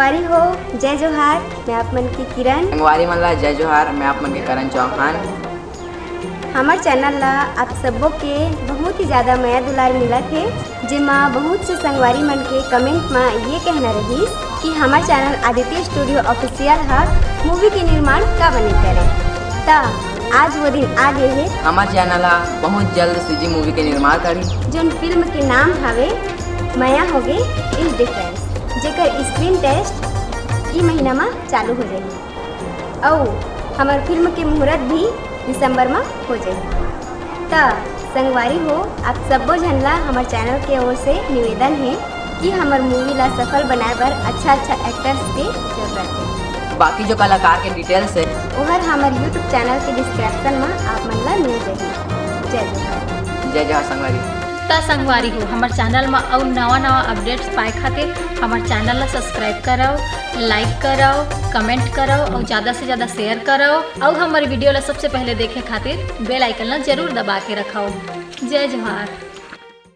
संगवारी हो जय जोहार, मैं आप मन की किरण। संगवारी मन ला जय जोहार, मैं आप मन के करण चौहान। हमार चैनल ला आप सबों के बहुत ही ज़्यादा माया दुलार मिलत है, जेमा बहुत से संगवारी मन के कमेंट में ये कहना रहीस कि हमार चैनल आदित्य स्टूडियो ऑफिशियल है मूवी के निर्माण का बने करे। ता आज वो दिन आ गए है। हमार चैनल बहुत जल्द सीजी मूवी के निर्माण करी, जोन फिल्म के नाम हवे माया हो गए इज डिफरेंस, जेकर स्क्रीन टेस्ट ई महीना में चालू हो जाए और हमार फिल्म के मुहूर्त भी दिसंबर में हो जाए। ता संगवारी हो आप सबो झन ला हमार चैनल के ओर से निवेदन है कि हमार मूवी ला सफल बनाए बर अच्छा एक्टर्स के जरूरत है। बाकी जो कलाकार के डिटेल्स है ओहर हमार यूट्यूब चैनल के डिस्क्रिप्शन में आप मन ला मिल जाही। जय जोहार। जय जोहार संगवारी। ता संगवारी हो हमार चैनल में और नवा अपडेट्स पाए खातिर हमार चैनल ला सब्सक्राइब कराओ, लाइक कराओ, कमेंट कराओ और ज़्यादा से ज़्यादा शेयर कराओ और हमारे वीडियो ला सबसे पहले देखे खातिर बेल आइकन ला जरूर दबा के रखाओ। जय जोहार।